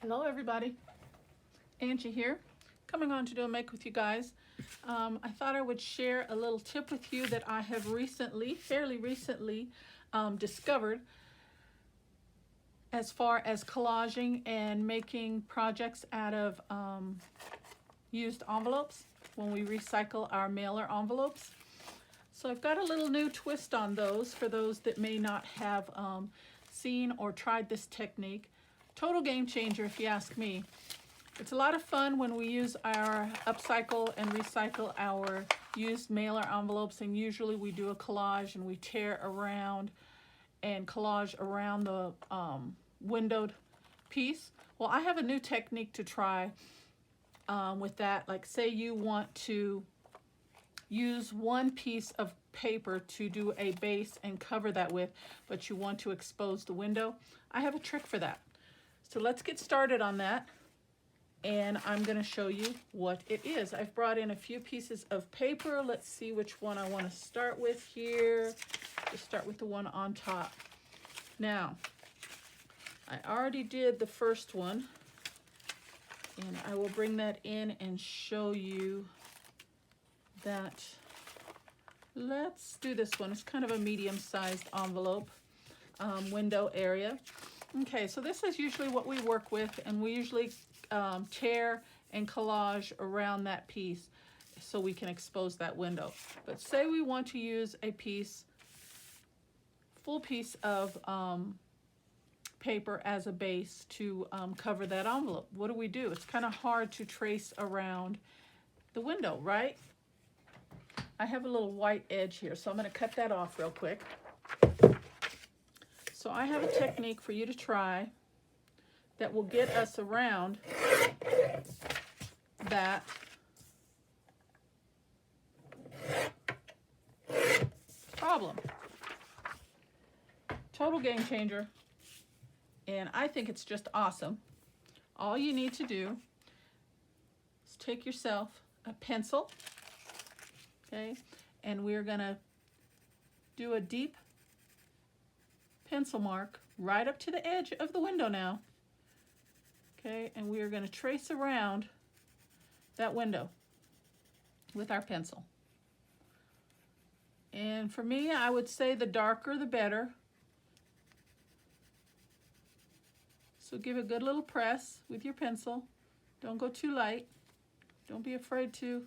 Hello everybody, Angie here, coming on to do a make with you guys. I thought I would share a little tip with you that I have fairly recently discovered as far as collaging and making projects out of used envelopes when we recycle our mailer envelopes. So I've got a little new twist on those for those that may not have seen or tried this technique. Total game changer if you ask me. It's a lot of fun when we use our upcycle and recycle our used mailer envelopes, and usually we do a collage and we tear around and collage around the windowed piece. Well, I have a new technique to try with that. Like, say you want to use one piece of paper to do a base and cover that with, but you want to expose the window. I have a trick for that. So let's get started on that, and I'm going to show you what it is. I've brought in a few pieces of paper. Let's see which one I want to start with here. Just start with the one on top. Now, I already did the first one, and I will bring that in and show you that. Let's do this one. It's kind of a medium-sized envelope window area. Okay, so this is usually what we work with, and we usually tear and collage around that piece so we can expose that window. But say we want to use a full piece of paper as a base to cover that envelope. What do? It's kind of hard to trace around the window, right? I have a little white edge here, so I'm going to cut that off real quick. So I have a technique for you to try that will get us around that problem. Total game changer, and I think it's just awesome. All you need to do is take yourself a pencil, okay, and we're gonna do a deep pencil mark right up to the edge of the window now. Okay, and we are going to trace around that window with our pencil. And for me, I would say the darker the better. So give a good little press with your pencil. Don't go too light. Don't be afraid to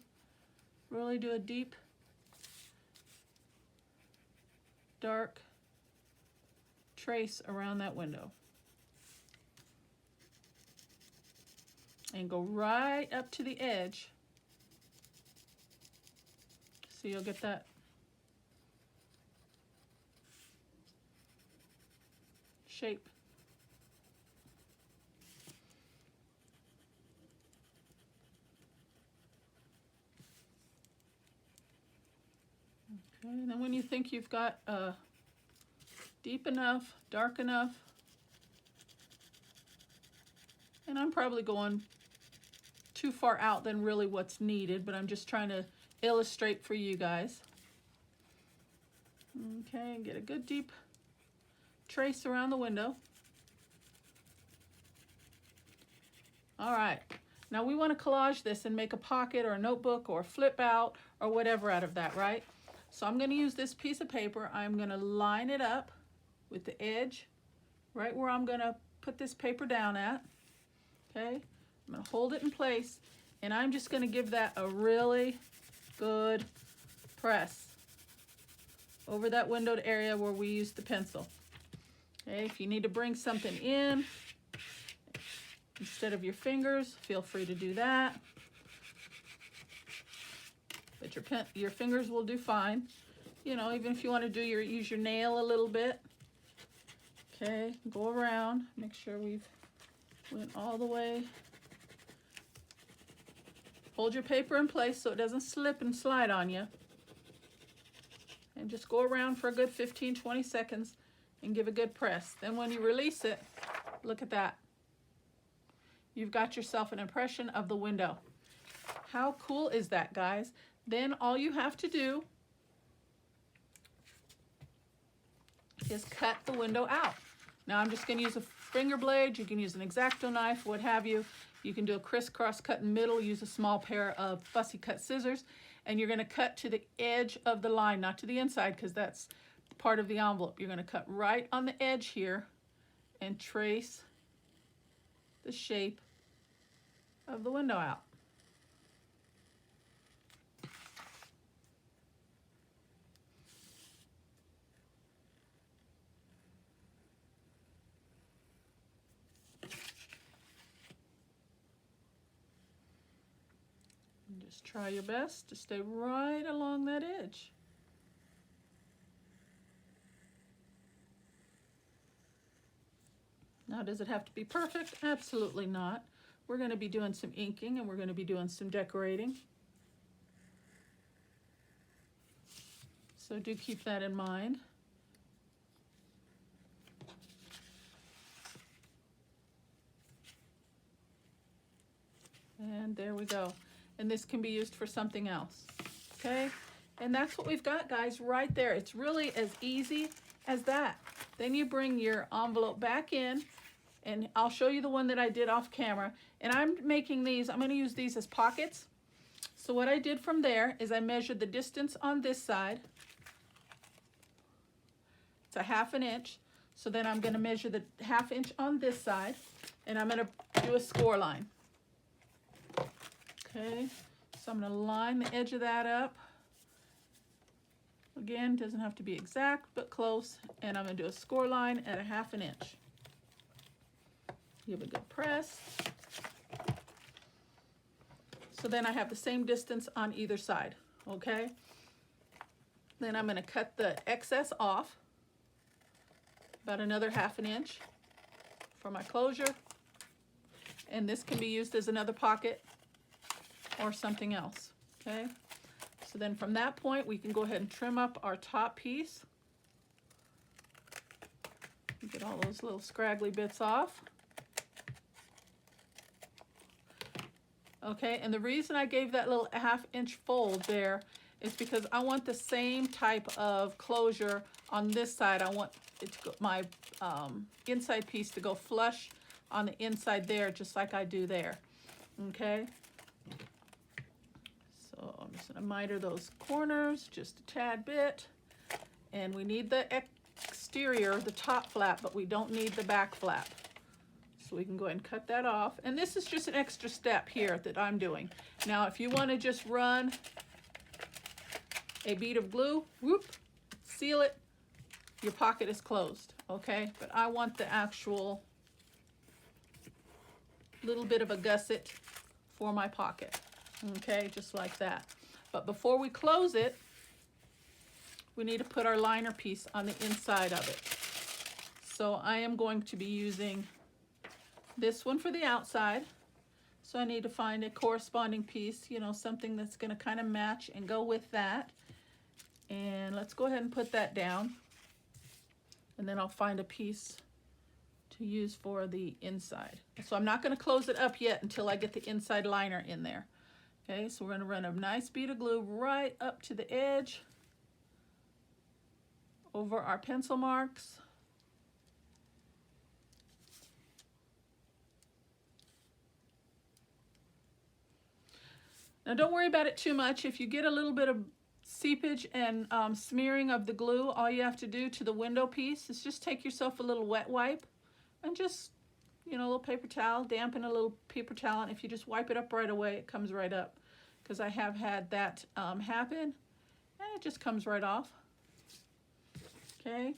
really do a deep, dark trace around that window, and go right up to the edge, so you'll get that shape. Okay, and then when you think you've got deep enough, dark enough, and I'm probably going too far out than really what's needed, but I'm just trying to illustrate for you guys. Okay, get a good deep trace around the window. All right, now we want to collage this and make a pocket or a notebook or a flip out or whatever out of that, right? So I'm going to use this piece of paper. I'm going to line it up with the edge right where I'm going to put this paper down at. Okay, I'm going to hold it in place, and I'm just going to give that a really good press over that windowed area where we used the pencil. Okay, if you need to bring something in instead of your fingers, feel free to do that. But your fingers will do fine. You know, even if you want to use your nail a little bit. Okay, go around, make sure we've went all the way. Hold your paper in place so it doesn't slip and slide on you. And just go around for a good 15-20 seconds and give a good press. Then when you release it, look at that. You've got yourself an impression of the window. How cool is that, guys? Then all you have to do is cut the window out. Now I'm just going to use a finger blade, you can use an X-Acto knife, what have you. You can do a crisscross cut in the middle, use a small pair of fussy cut scissors, and you're going to cut to the edge of the line, not to the inside, because that's part of the envelope. You're going to cut right on the edge here and trace the shape of the window out. And just try your best to stay right along that edge. Now, does it have to be perfect? Absolutely not. We're going to be doing some inking and we're going to be doing some decorating. So do keep that in mind. And there we go. And this can be used for something else. Okay? And that's what we've got, guys, right there. It's really as easy as that. Then you bring your envelope back in, and I'll show you the one that I did off camera. And I'm making these, I'm going to use these as pockets. So what I did from there is I measured the distance on this side. It's a 1/2 inch. So then I'm going to measure the 1/2 inch on this side, and I'm going to do a score line. Okay, so I'm going to line the edge of that up. Again, doesn't have to be exact, but close. And I'm going to do a score line at a 1/2 inch. Give a good press. So then I have the same distance on either side, okay? Then I'm going to cut the excess off, about another 1/2 inch for my closure. And this can be used as another pocket or something else, okay? So then from that point, we can go ahead and trim up our top piece. Get all those little scraggly bits off. Okay, and the reason I gave that little 1/2 inch fold there is because I want the same type of closure on this side. I want it to go, my inside piece to go flush on the inside there, just like I do there, okay? So I'm just going to miter those corners just a tad bit. And we need the exterior, the top flap, but we don't need the back flap. So we can go ahead and cut that off. And this is just an extra step here that I'm doing. Now, if you want to just run a bead of glue, whoop, seal it, your pocket is closed, okay? But I want the actual little bit of a gusset for my pocket. Okay, just like that. But before we close it, we need to put our liner piece on the inside of it. So I am going to be using this one for the outside. So I need to find a corresponding piece, you know, something that's going to kind of match and go with that. And let's go ahead and put that down. And then I'll find a piece to use for the inside. So I'm not going to close it up yet until I get the inside liner in there. Okay, so we're going to run a nice bead of glue right up to the edge over our pencil marks. Now don't worry about it too much. If you get a little bit of seepage and smearing of the glue, all you have to do to the window piece is just take yourself a little wet wipe and just, you know, a little paper towel, dampen a little paper towel, and if you just wipe it up right away, it comes right up. Because I have had that happen, and it just comes right off. Okay.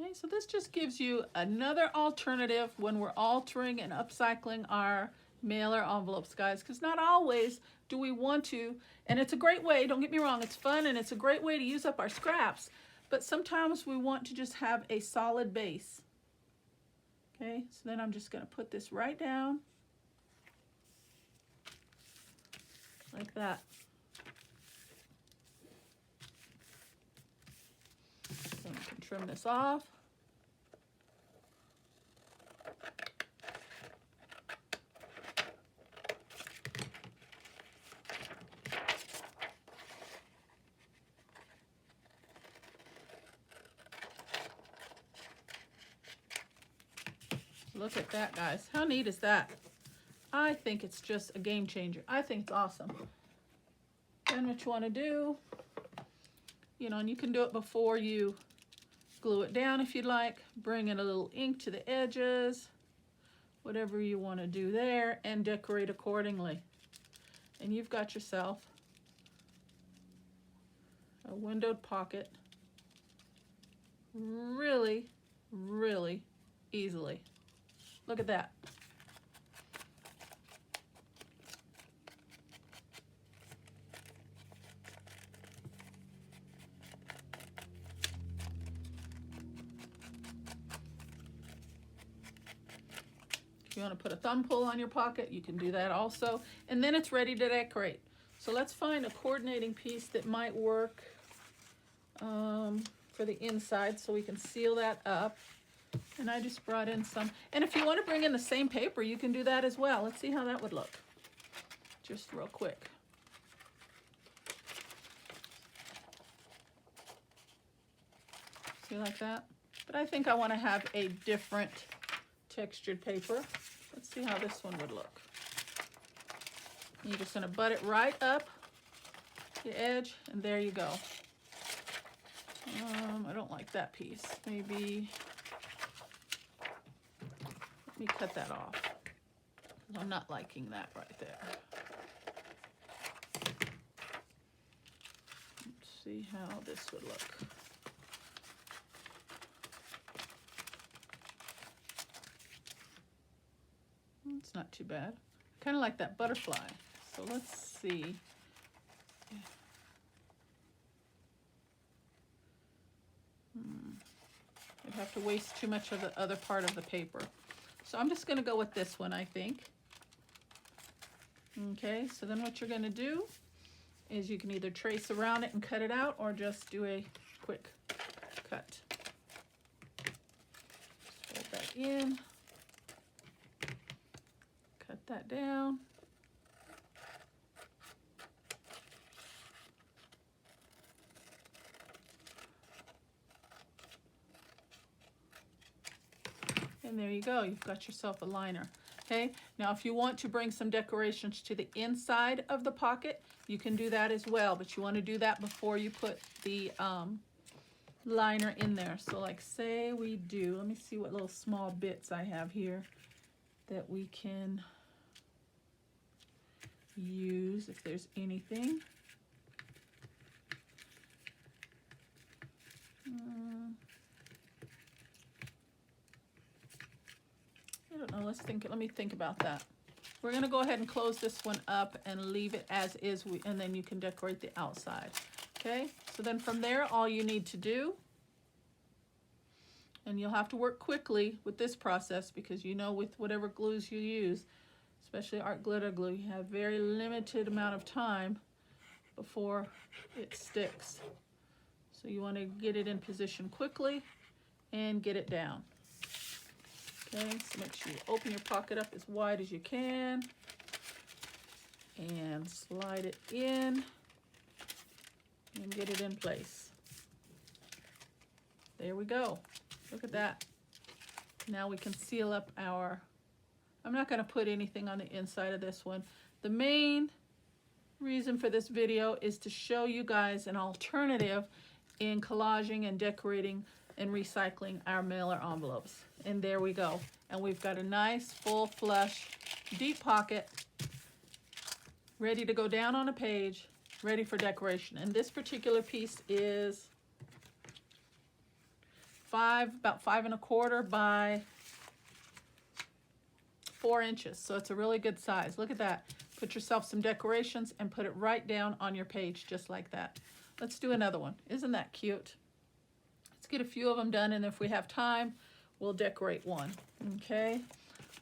And okay, so this just gives you another alternative when we're altering and upcycling our mailer envelopes, guys, because not always do we want to, and it's a great way, don't get me wrong, it's fun and it's a great way to use up our scraps, but sometimes we want to just have a solid base. Okay, so then I'm just going to put this right down like that. Trim this off. Look at that, guys. How neat is that? I think it's just a game changer. I think it's awesome. Then what you want to do, you know, and you can do it before you glue it down if you'd like. Bring in a little ink to the edges, whatever you want to do there, and decorate accordingly. And you've got yourself a windowed pocket really, really easily. Look at that. If you want to put a thumb pull on your pocket, you can do that also. And then it's ready to decorate. So let's find a coordinating piece that might work for the inside so we can seal that up. And I just brought in some. And if you want to bring in the same paper, you can do that as well. Let's see how that would look. Just real quick. See, like that? But I think I want to have a different textured paper. Let's see how this one would look. You're just going to butt it right up the edge, and there you go. I don't like that piece. Maybe let me cut that off. I'm not liking that right there. Let's see how this would look. It's not too bad. Kind of like that butterfly. So let's see. I'd have to waste too much of the other part of the paper. So I'm just going to go with this one, I think. Okay, so then what you're going to do is you can either trace around it and cut it out, or just do a quick cut. Just fold that in. Cut that down. And there you go, you've got yourself a liner. Okay, now if you want to bring some decorations to the inside of the pocket, you can do that as well, but you want to do that before you put the liner in there. So like say we do, let me see what little small bits I have here that we can use if there's anything. I don't know, let me think about that. We're gonna go ahead and close this one up and leave it as is, and then you can decorate the outside. Okay, so then from there, all you need to do, and you'll have to work quickly with this process because you know with whatever glues you use, especially art glitter glue, you have very limited amount of time before it sticks. So you want to get it in position quickly and get it down. Okay, so make sure you open your pocket up as wide as you can and slide it in and get it in place. There we go. Look at that. Now we can seal up our, I'm not going to put anything on the inside of this one. The main reason for this video is to show you guys an alternative in collaging and decorating and recycling our mailer envelopes. And there we go. And we've got a nice, full, flush, deep pocket ready to go down on a page, ready for decoration. And this particular piece is about 5 1/4 by 4 inches. So it's a really good size. Look at that. Put yourself some decorations and put it right down on your page just like that. Let's do another one. Isn't that cute? Let's get a few of them done, and if we have time, we'll decorate one. Okay,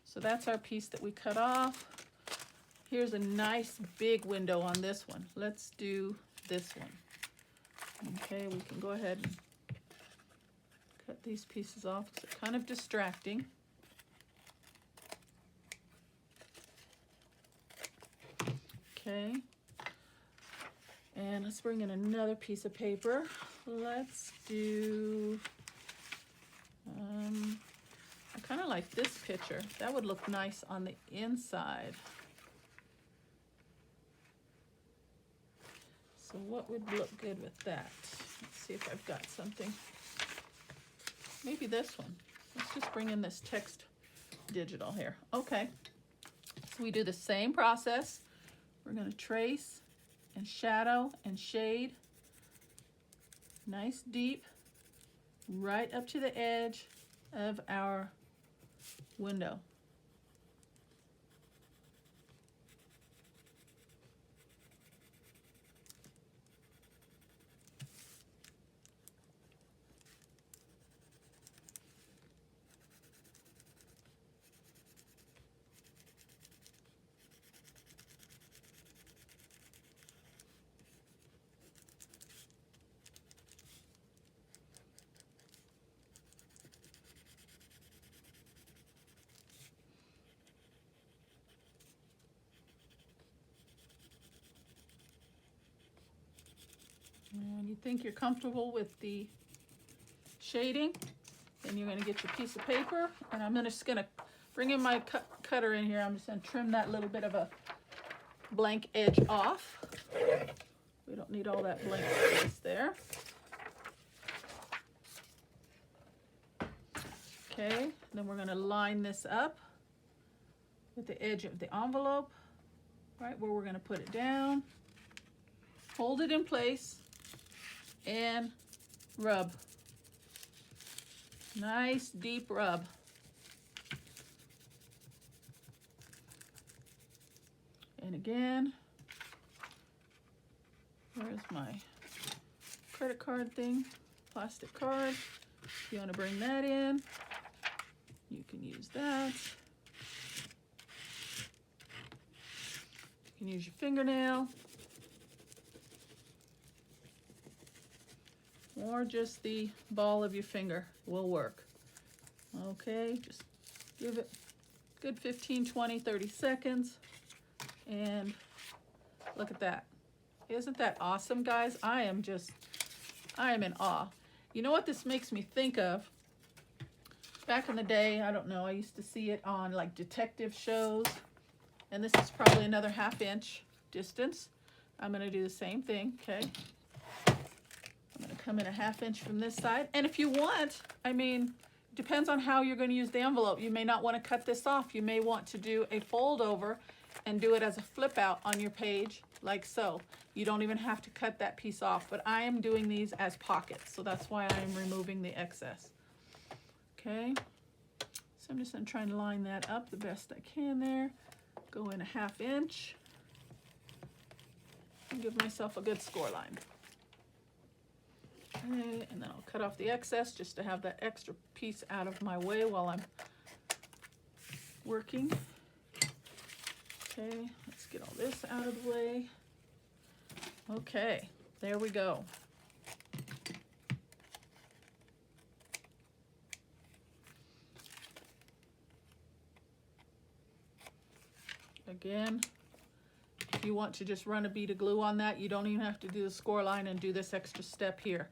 so that's our piece that we cut off. Here's a nice big window on this one. Let's do this one. Okay, we can go ahead and Cut these pieces off because they're kind of distracting. Okay. And let's bring in another piece of paper. Let's do, I kind of like this picture. That would look nice on the inside. So what would look good with that? Let's see if I've got something. Maybe this one. Let's just bring in this text digital here. Okay. So we do the same process. We're going to trace and shadow and shade. Nice deep, right up to the edge of our window. And you think you're comfortable with the shading, then you're going to get your piece of paper, and I'm just going to bring in my cutter in here. I'm just going to trim that little bit of a blank edge off. We don't need all that blank space there. Okay, then we're going to line this up with the edge of the envelope, right where we're going to put it down. Hold it in place and rub. Nice deep rub. And again, where's my credit card thing? Plastic card. If you want to bring that in, you can use that. You can use your fingernail. Or just the ball of your finger will work. Okay, just give it a good 15, 20, 30 seconds. And look at that. Isn't that awesome, guys? I am in awe. You know what this makes me think of? Back in the day, I don't know, I used to see it on like detective shows. And this is probably another 1/2 inch distance. I'm gonna do the same thing, okay? I'm going to come in a 1/2 inch from this side. And if you want, I mean, depends on how you're going to use the envelope. You may not want to cut this off. You may want to do a fold over and do it as a flip out on your page, like so. You don't even have to cut that piece off, but I am doing these as pockets. So that's why I am removing the excess. Okay. So I'm just going to try and line that up the best I can there. Go in a 1/2 inch and give myself a good score line. Okay, and then I'll cut off the excess just to have that extra piece out of my way while I'm working. Okay, let's get all this out of the way. Okay, there we go. Again, if you want to just run a bead of glue on that, you don't even have to do the score line and do this extra step here.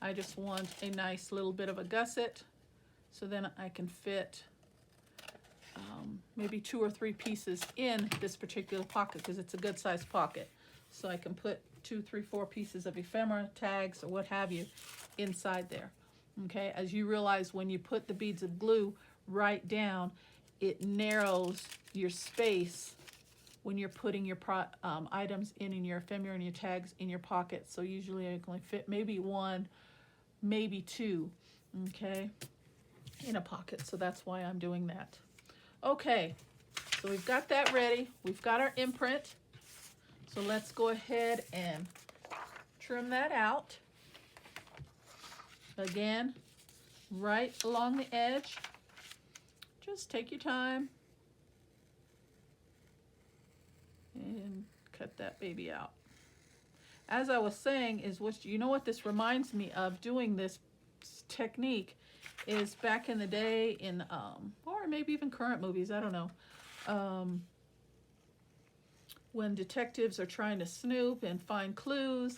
I just want a nice little bit of a gusset, so then I can fit maybe 2 or 3 pieces in this particular pocket, because it's a good sized pocket. So I can put 2, 3, 4 pieces of ephemera, tags, or what have you inside there. Okay, as you realize, when you put the beads of glue right down, it narrows your space when you're putting your items in your ephemera and your tags in your pocket. So usually I can only fit maybe 1, maybe 2, okay, in a pocket. So that's why I'm doing that. Okay, so we've got that ready. We've got our imprint. So let's go ahead and trim that out. Again, right along the edge. Just take your time and cut that baby out. As I was saying, is what, you know what this reminds me of, doing this technique is back in the day in, or maybe even current movies, I don't know, when detectives are trying to snoop and find clues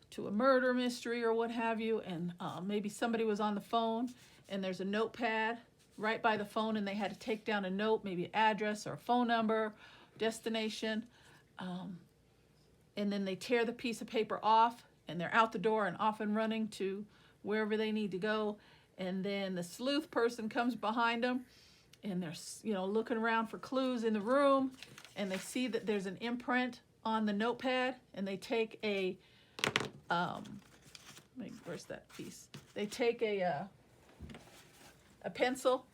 to a murder mystery or what have you, and maybe somebody was on the phone and there's a notepad right by the phone and they had to take down a note, maybe an address or a phone number, destination, and then they tear the piece of paper off and they're out the door and off and running to wherever they need to go, and then the sleuth person comes behind them and they're, you know, looking around for clues in the room, and they see that there's an imprint on the notepad, and they take a where's that piece? They take a pencil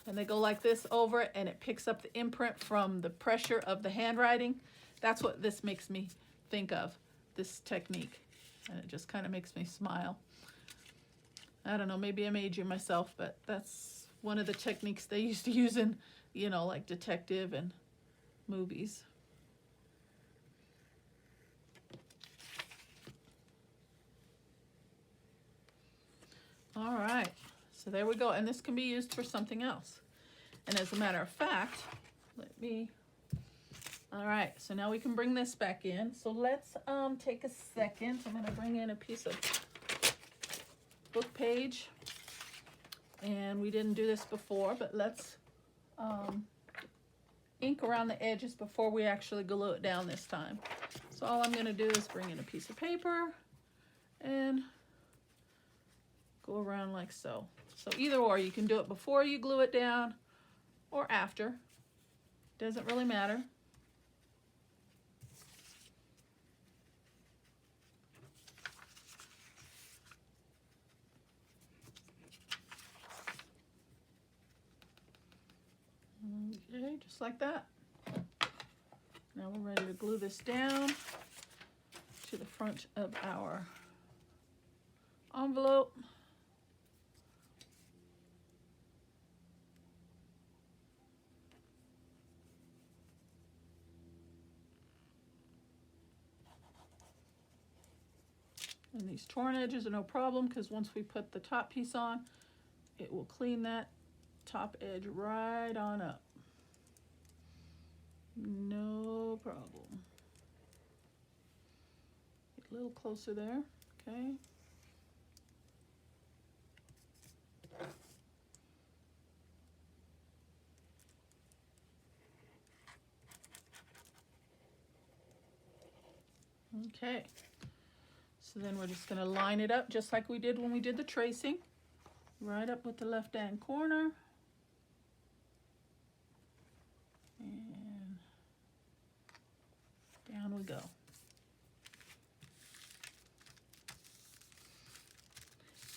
and they go like this over it, and it picks up the imprint from the pressure of the handwriting. That's what this makes me think of, this technique, and it just kind of makes me smile. I don't know, maybe I'm aging myself, but that's one of the techniques they used to use in, you know, like detective and movies. All right, so there we go, and this can be used for something else. And as a matter of fact, all right, so now we can bring this back in. So let's take a second. I'm gonna bring in a piece of book page, and we didn't do this before, but let's ink around the edges before we actually glue it down this time. So all I'm gonna do is bring in a piece of paper and go around like so. So either or, you can do it before you glue it down or after. Doesn't really matter. Okay, just like that. Now we're ready to glue this down to the front of our envelope. And these torn edges are no problem, because once we put the top piece on, it will clean that top edge right on up. No problem. Get a little closer there, okay. Okay, so then we're just going to line it up just like we did when we did the tracing, right up with the left hand corner. And down we go.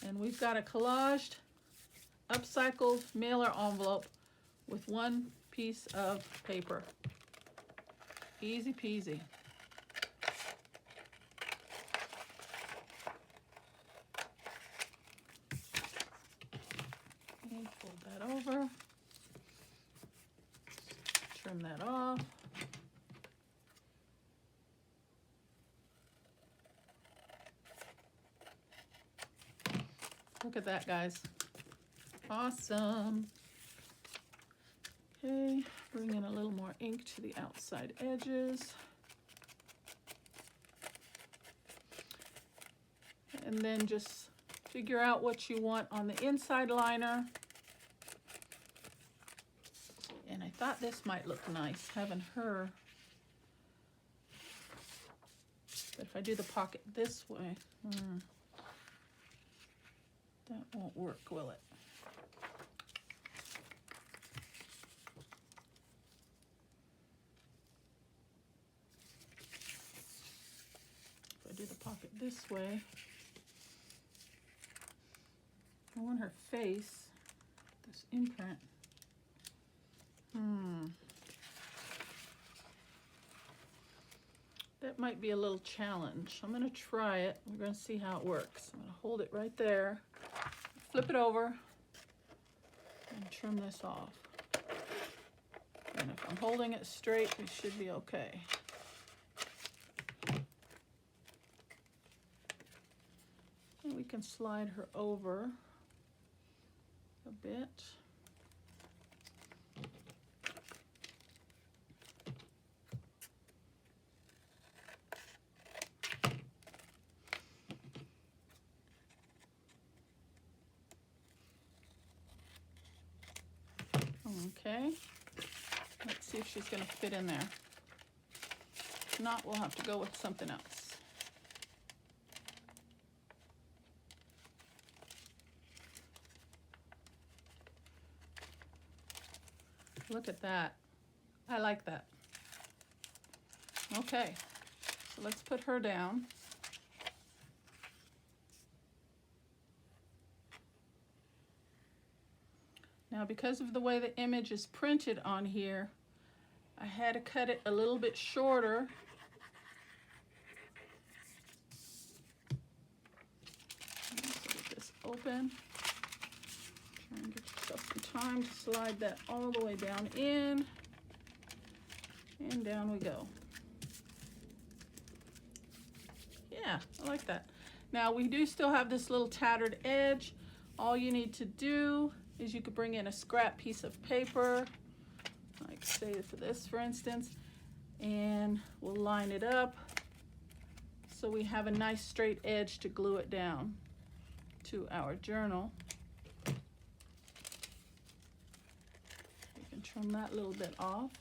And we've got a collaged, upcycled mailer envelope with one piece of paper. Easy peasy. Okay, fold that over. Trim that off. Look at that, guys. Awesome. Okay, bring in a little more ink to the outside edges. And then just figure out what you want on the inside liner. And I thought this might look nice, having her. But if I do the pocket this way, that won't work, will it? If I do the pocket this way, I want her face, this imprint. That might be a little challenge. I'm going to try it. We're going to see how it works. I'm going to hold it right there, flip it over, and trim this off. And if I'm holding it straight, we should be okay. And we we can slide her over a bit. Okay, let's see if she's going to fit in there. If not, we'll have to go with something else. Look at that. I like that. Okay, so let's put her down. Now, because of the way the image is printed on here, I had to cut it a little bit shorter. Let's get this open. Try and get yourself some time to slide that all the way down in. And down we go. Yeah, I like that. Now, we do still have this little tattered edge. All you need to do is you could bring in a scrap piece of paper, like say for this, for instance, and we'll line it up so we have a nice straight edge to glue it down to our journal. You can trim that little bit off.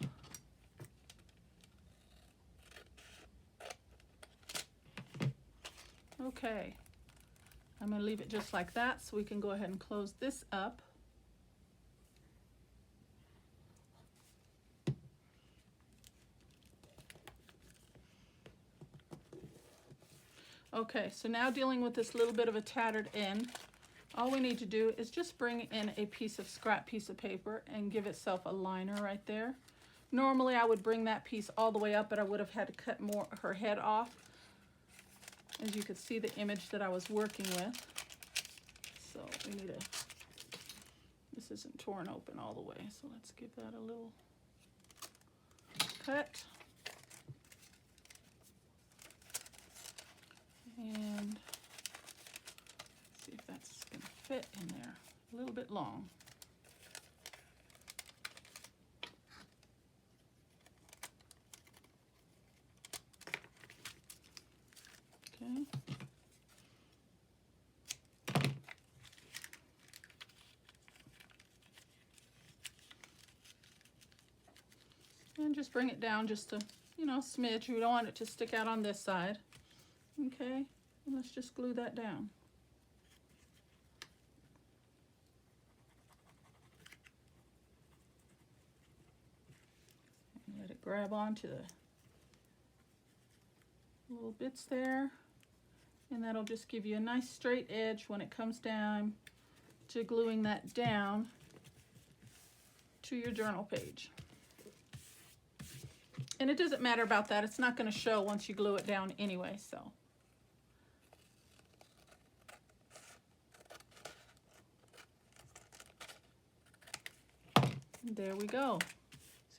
Okay, I'm going to leave it just like that so we can go ahead and close this up. Okay, so now dealing with this little bit of a tattered end, all we need to do is just bring in a scrap piece of paper and give itself a liner right there. Normally I would bring that piece all the way up, but I would have had to cut her head off. As you could see, the image that I was working with. So we need this isn't torn open all the way, so let's give that a little cut. And see if that's going to fit in there. A little bit long. Okay. And just bring it down just a, smidge. We don't want it to stick out on this side. Okay, and let's just glue that down. And let it grab onto the little bits there, and that'll just give you a nice straight edge when it comes down to gluing that down to your journal page. And it doesn't matter about that. It's not going to show once you glue it down anyway, so. There we go.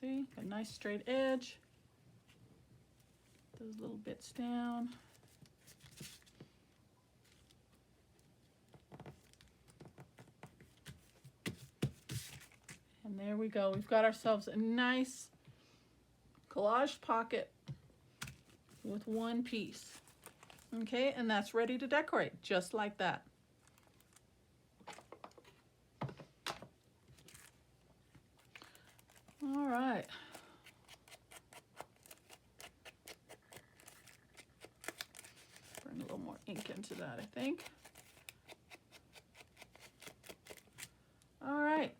See, a nice straight edge. Those little bits down. And there we go. We've got ourselves a nice collage pocket with one piece. Okay, and that's ready to decorate, just like that. All right. Bring a little more ink into that, I think. All right.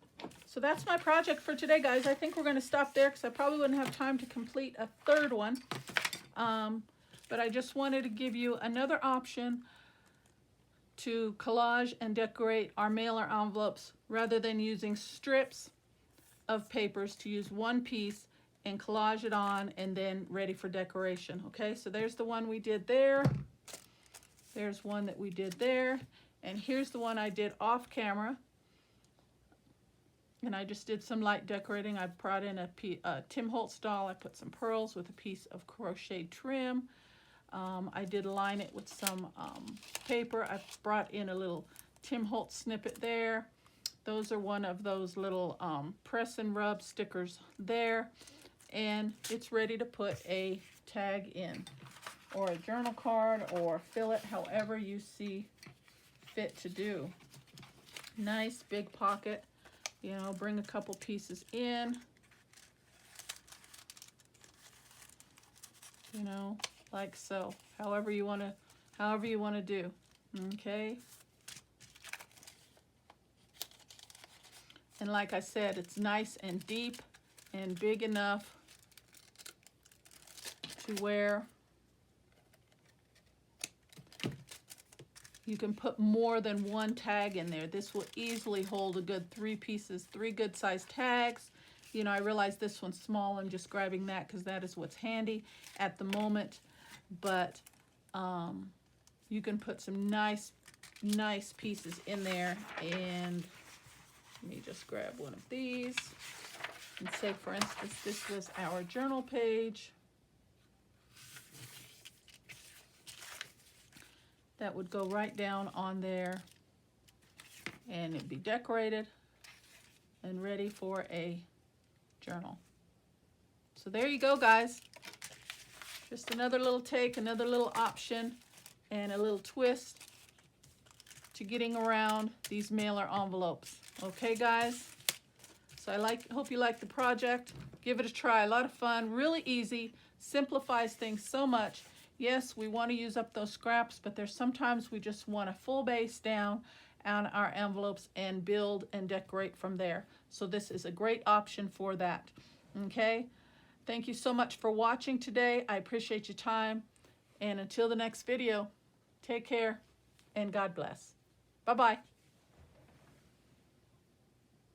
So that's my project for today, guys. I think we're going to stop there because I probably wouldn't have time to complete a third one. But I just wanted to give you another option to collage and decorate our mailer envelopes rather than using strips of papers, to use one piece and collage it on and then ready for decoration. Okay, so there's the one we did there. There's one that we did there. And here's the one I did off camera. And I just did some light decorating. I brought in a Tim Holtz doll. I put some pearls with a piece of crochet trim. I did line it with some paper. I brought in a little Tim Holtz snippet there. Those are one of those little press and rub stickers there. And it's ready to put a tag in, or a journal card, or fill it however you see fit to do. Nice big pocket, you know, bring a couple pieces in, you know, like so, however you want to do. Okay, and like I said, it's nice and deep and big enough to where you can put more than one tag in there. This will easily hold a good 3 pieces, 3 good sized tags. You know, I realize this one's small. I'm just grabbing that because that is what's handy at the moment. But you can put some nice pieces in there. And let me just grab one of these and say, for instance, this was our journal page. That would go right down on there, and it'd be decorated and ready for a journal. So there you go, guys. Just another little take, another little option, and a little twist to getting around these mailer envelopes. Okay, guys? So hope you like the project. Give it a try. A lot of fun, really easy, simplifies things so much. Yes, we want to use up those scraps, but there's sometimes we just want a full base down on our envelopes and build and decorate from there. So this is a great option for that. Okay? Thank you so much for watching today. I appreciate your time. And until the next video, take care and God bless. Bye-bye.